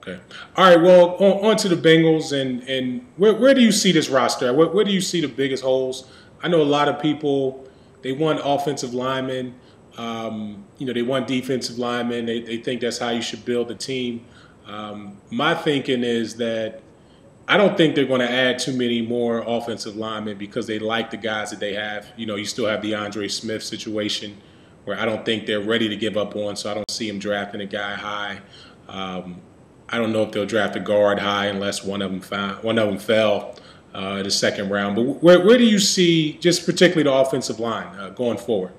Okay. All right. Well, on to the Bengals, and where do you see this roster? Where do you see the biggest holes? I know a lot of people, they want offensive linemen. They want defensive linemen. They think that's how you should build a team. My thinking is that I don't think they're going to add too many more offensive linemen because they like the guys that they have. You still have the Andre Smith situation where I don't think they're ready to give up on, so I don't see them drafting a guy high. I don't know if they'll draft a guard high unless one of them fell in the second round. But where do you see, just particularly the offensive line going forward?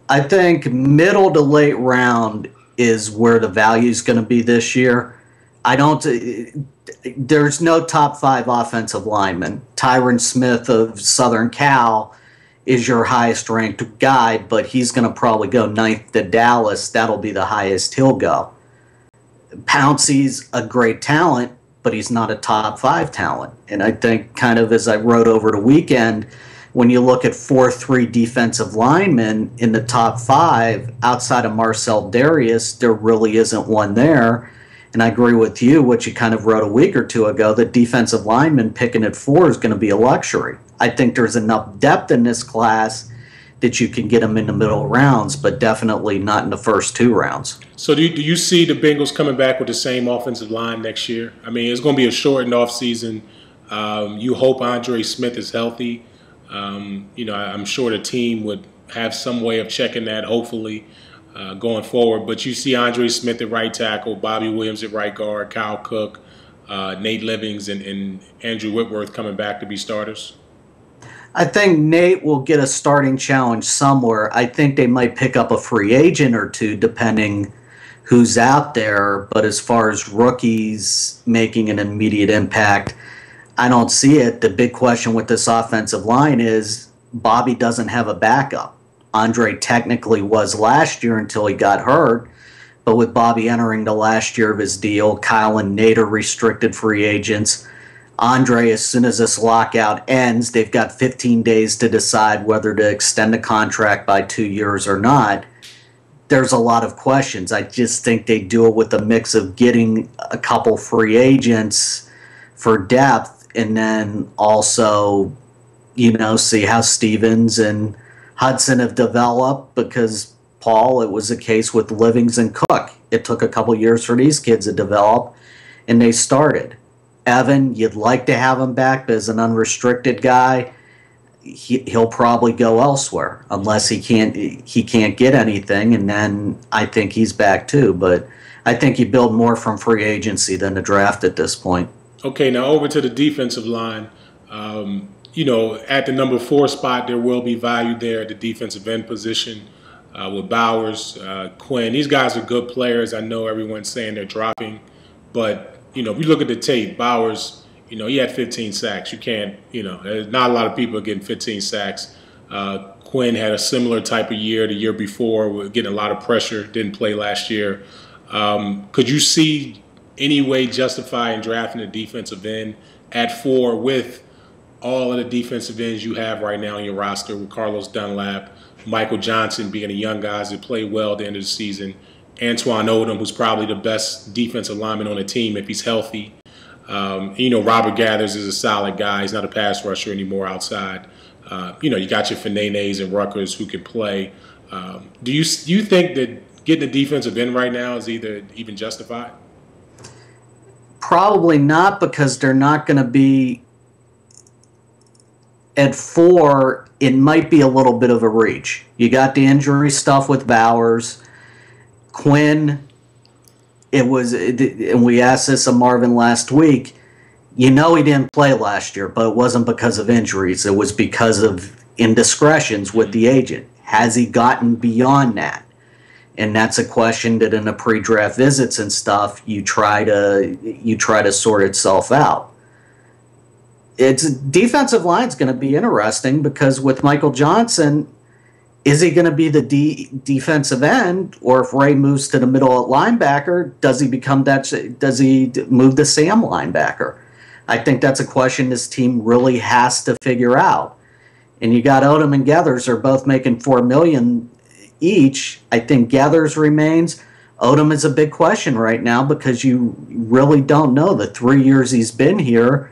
I think middle to late round is where the value is going to be this year. There's no top 5 offensive lineman. Tyron Smith of Southern Cal is your highest ranked guy, but he's going to probably go 9th to Dallas. That'll be the highest he'll go. Pouncey's a great talent, but he's not a top 5 talent. And I think, kind of as I wrote over the weekend, when you look at 4-3 defensive linemen in the top 5, outside of Marcel Darius, there really isn't one there. And I agree with you, what you kind of wrote a week or two ago, that defensive lineman picking at 4 is going to be a luxury. I think there's enough depth in this class that you can get them in the middle rounds, but definitely not in the first 2 rounds. So do you see the Bengals coming back with the same offensive line next year? I mean, it's going to be a shortened offseason. You hope Andre Smith is healthy. I'm sure the team would have some way of checking that, hopefully, going forward. But you see Andre Smith at right tackle, Bobby Williams at right guard, Kyle Cook, Nate Livings, and Andrew Whitworth coming back to be starters? I think Nate will get a starting challenge somewhere. I think they might pick up a free agent or two, depending who's out there. But as far as rookies making an immediate impact, I don't see it. The big question with this offensive line is Bobby doesn't have a backup. Andre technically was last year until he got hurt. But with Bobby entering the last year of his deal, Kyle and Nate are restricted free agents. Andre, as soon as this lockout ends, they've got 15 days to decide whether to extend the contract by 2 years or not. There's a lot of questions. I just think they do it with a mix of getting a couple free agents for depth and then also, see how Stevens and Hudson have developed, because, Paul, it was a case with Livings and Cook. It took a couple years for these kids to develop, and they started. Evan, you'd like to have him back, but as an unrestricted guy, he'll probably go elsewhere unless he can't get anything, and then I think he's back too. But I think you build more from free agency than the draft at this point. Okay, now over to the defensive line. At the number 4 spot, there will be value there at the defensive end position with Bowers, Quinn. These guys are good players. I know everyone's saying they're dropping, but if you look at the tape, Bowers, he had 15 sacks. You can't, there's not a lot of people getting 15 sacks. Quinn had a similar type of year the year before, getting a lot of pressure, didn't play last year. Could you see any way justifying drafting a defensive end at 4 with all of the defensive ends you have right now on your roster, with Carlos Dunlap, Michael Johnson being a young guy that played well at the end of the season, Antoine Odom, who's probably the best defensive lineman on the team if he's healthy. Robert Gathers is a solid guy. He's not a pass rusher anymore outside. You got your Fananes and Rutgers who can play. Do you think that getting a defensive end right now is even justified? Probably not, because they're not going to be at 4. It might be a little bit of a reach. You got the injury stuff with Bowers. Quinn, and we asked this of Marvin last week, he didn't play last year, but it wasn't because of injuries. It was because of indiscretions with the agent. Has he gotten beyond that? And that's a question that in the pre-draft visits and stuff, you try to sort itself out. It's defensive line's going to be interesting, because with Michael Johnson, is he going to be the defensive end, or if Ray moves to the middle at linebacker, does he move to Sam linebacker? I think that's a question this team really has to figure out. And you got Odom and Gathers are both making $4 million each. I think Gathers remains. Odom is a big question right now, because you really don't know. The 3 years he's been here,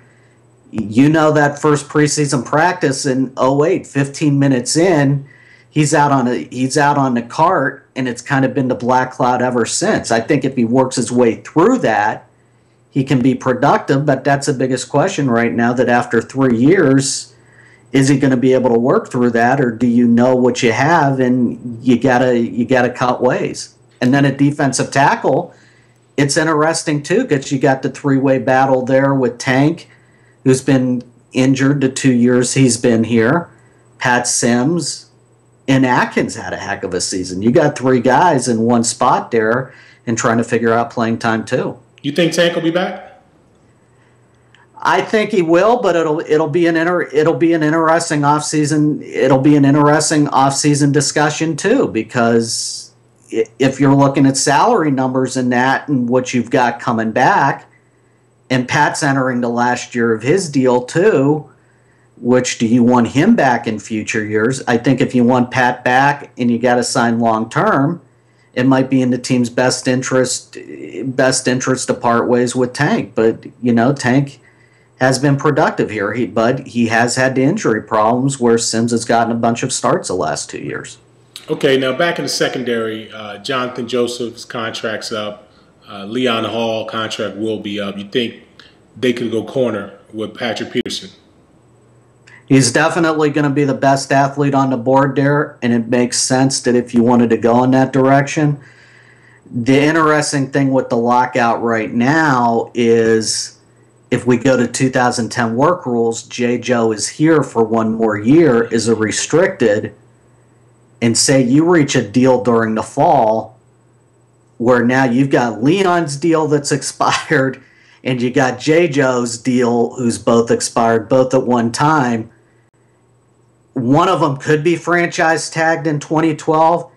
that first preseason practice in '08, 15 minutes in, he's out on the cart, and it's kind of been the black cloud ever since. I think if he works his way through that, he can be productive, but that's the biggest question right now, that after 3 years, is he going to be able to work through that, or do you know what you have and you gotta cut ways? And then at defensive tackle, it's interesting too, because you got the three-way battle there with Tank, who's been injured the 2 years he's been here, Pat Sims, and Atkins had a heck of a season. You got three guys in one spot there and trying to figure out playing time too. You think Tank will be back? I think he will, but it'll be an interesting offseason. It'll be an interesting offseason discussion too, because if you're looking at salary numbers in that and what you've got coming back, and Pat's entering the last year of his deal too, which do you want him back in future years? I think if you want Pat back and you got to sign long term, it might be in the team's best interest to part ways with Tank. But Tank has been productive here, but he has had the injury problems where Sims has gotten a bunch of starts the last 2 years. Okay, now back in the secondary, Jonathan Joseph's contract's up. Leon Hall contract will be up. You think they could go corner with Patrick Peterson? He's definitely going to be the best athlete on the board there, and it makes sense that if you wanted to go in that direction. The interesting thing with the lockout right now is if we go to 2010 work rules, Joe is here for 1 more year, is a restricted, and say you reach a deal during the fall where now you've got Leon's deal that's expired and you got Joe's deal who's both expired, both at one time. One of them could be franchise tagged in 2012.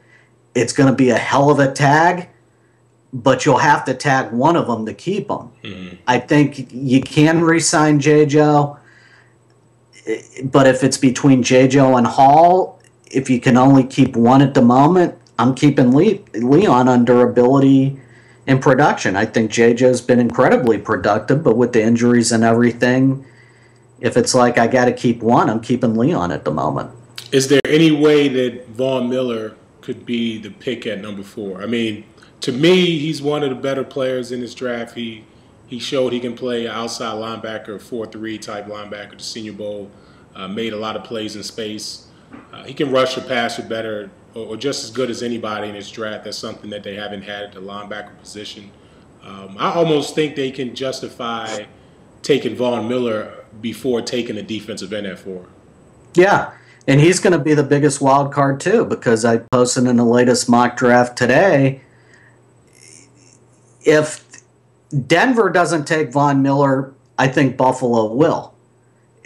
It's going to be a hell of a tag, but you'll have to tag one of them to keep them. Mm-hmm. I think you can re-sign Joe, but if it's between Joe and Hall, if you can only keep one at the moment, I'm keeping Leon on durability and production. I think Joe's been incredibly productive, but with the injuries and everything, if it's like I got to keep one, I'm keeping Leon at the moment. Is there any way that Von Miller could be the pick at number 4? I mean, to me, he's one of the better players in this draft. He showed he can play outside linebacker, 4-3 type linebacker, the Senior Bowl. Made a lot of plays in space. He can rush or passer better or just as good as anybody in this draft. That's something that they haven't had at the linebacker position. I almost think they can justify taking Von Miller before taking a defensive end at 4. Yeah, and he's going to be the biggest wild card too, because I posted in the latest mock draft today, if Denver doesn't take Von Miller, I think Buffalo will.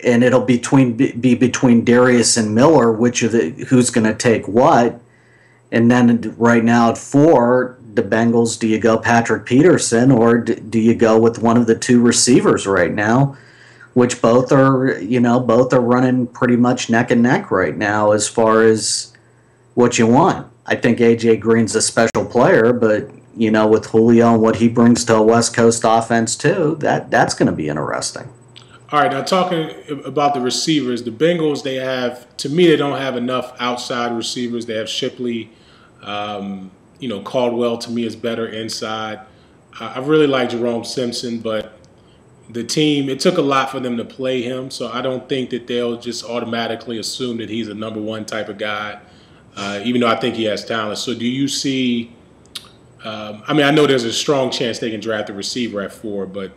And it'll be between Darius and Miller, who's going to take what. And then right now at 4, the Bengals, do you go Patrick Peterson or do you go with one of the 2 receivers right now, which both are running pretty much neck and neck right now as far as what you want. I think A.J. Green's a special player, but with Julio and what he brings to a West Coast offense too, that's going to be interesting. All right, now talking about the receivers, the Bengals, they don't have enough outside receivers. They have Shipley. Caldwell to me is better inside. I really like Jerome Simpson, but the team, it took a lot for them to play him, so I don't think that they'll just automatically assume that he's a number 1 type of guy, even though I think he has talent. So do you see I know there's a strong chance they can draft a receiver at 4, but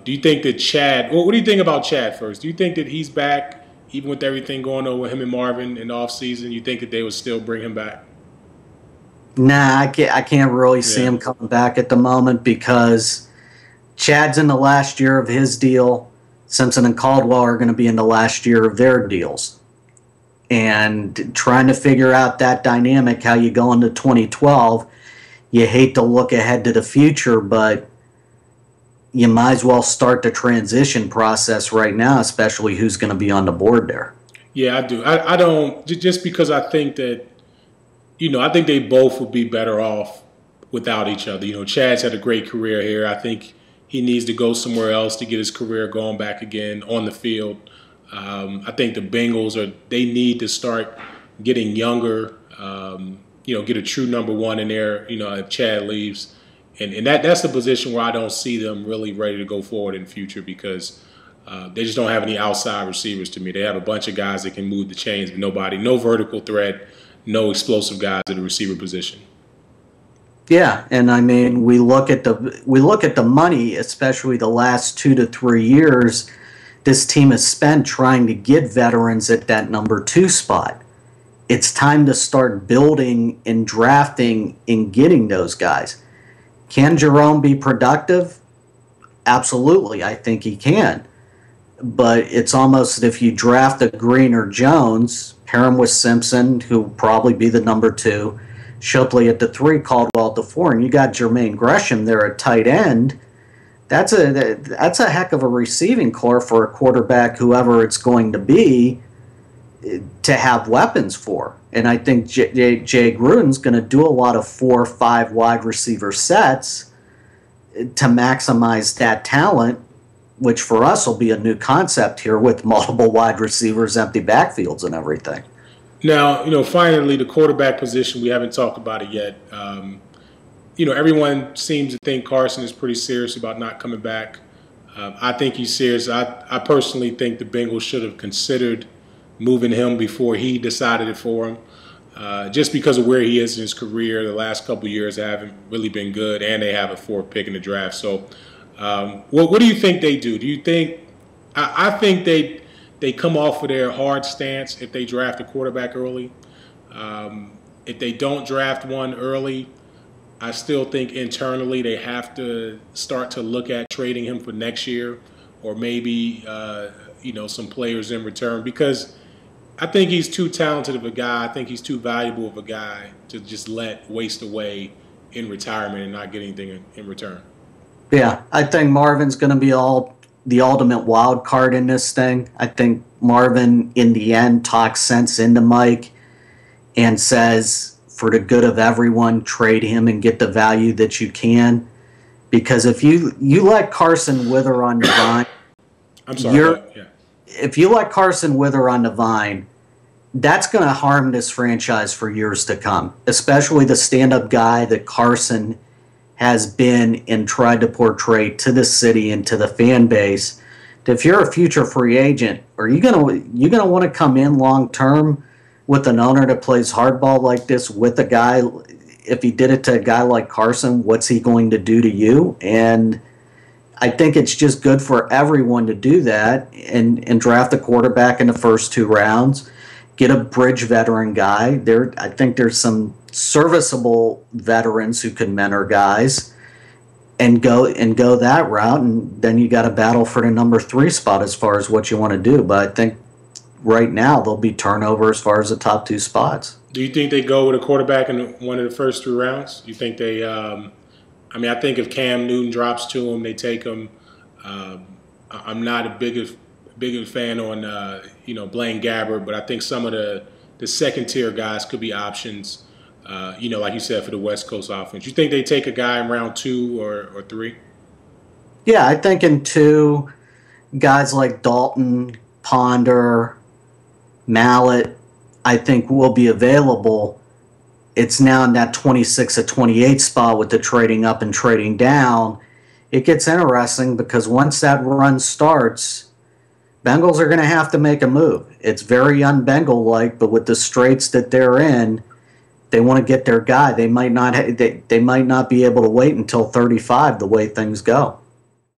do you think that Chad – what do you think about Chad first? Do you think that he's back, even with everything going on with him and Marvin in the offseason? You think that they would still bring him back? Nah, I can't really see him coming back at the moment because Chad's in the last year of his deal. Simpson and Caldwell are going to be in the last year of their deals. And trying to figure out that dynamic, how you go into 2012, you hate to look ahead to the future, but you might as well start the transition process right now, especially who's going to be on the board there. Yeah, I do. I don't, just because I think that, I think they both would be better off without each other. You know, Chad's had a great career here. I think he needs to go somewhere else to get his career going back again on the field. I think the Bengals they need to start getting younger. You know, get a true number one in there. You know, if Chad leaves, and that's the position where I don't see them really ready to go forward in the future because they just don't have any outside receivers to me. They have a bunch of guys that can move the chains, but no vertical threat, no explosive guys at the receiver position. Yeah, and I mean we look at the money, especially the last 2 to 3 years this team has spent trying to get veterans at that number 2 spot. It's time to start building and drafting and getting those guys. Can Jerome be productive? Absolutely, I think he can. But it's almost if you draft a Green or Jones, pair him with Simpson, who will probably be the number 2, Shipley at the 3, Caldwell at the 4, and you got Jermaine Gresham there at tight end. That's a heck of a receiving core for a quarterback, whoever it's going to be, to have weapons for. And I think Jay Gruden's going to do a lot of 4 or 5 wide receiver sets to maximize that talent, which for us will be a new concept here with multiple wide receivers, empty backfields, and everything. Now, you know, finally, the quarterback position, we haven't talked about it yet. You know, everyone seems to think Carson is pretty serious about not coming back. I think he's serious. I personally think the Bengals should have considered moving him before he decided it for him. Just because of where he is in his career, the last couple of years haven't really been good, and they have a 4th pick in the draft. So what do you think they do? Do you think – I think they come off of their hard stance if they draft a quarterback early. If they don't draft one early, I still think internally they have to start to look at trading him for next year or maybe, you know, some players in return because I think he's too talented of a guy. I think he's too valuable of a guy to just let waste away in retirement and not get anything in return. Yeah, I think Marvin's going to be the ultimate wild card in this thing. I think Marvin, in the end, talks sense into Mike and says, for the good of everyone, trade him and get the value that you can. Because if you let Carson wither on the vine, if you let Carson wither on the vine, that's going to harm this franchise for years to come, especially the stand-up guy that Carson has been and tried to portray to the city and to the fan base. If you're a future free agent, are you gonna want to come in long term with an owner that plays hardball like this with a guy? If he did it to a guy like Carson, what's he going to do to you? And I think it's just good for everyone to do that and draft a quarterback in the first 2 rounds, get a bridge veteran guy. I think there's some serviceable veterans who can mentor guys and go that route, and then you got to battle for the number 3 spot as far as what you want to do. But I think right now there'll be turnover as far as the top 2 spots. Do you think they go with a quarterback in one of the first 3 rounds? Do you think they I mean, I think if Cam Newton drops to him, they take him. I'm not a bigger fan on you know, Blaine Gabbert, but I think some of the second tier guys could be options. You know, like you said, for the West Coast offense. You think they take a guy in round 2 or 3? Yeah, I think in 2, guys like Dalton, Ponder, Mallett, I think will be available. It's now in that 26 to 28 spot with the trading up and trading down. It gets interesting because once that run starts, Bengals are going to have to make a move. It's very un-Bengal-like, but with the straits that they're in, they want to get their guy. They might not be able to wait until 35 the way things go.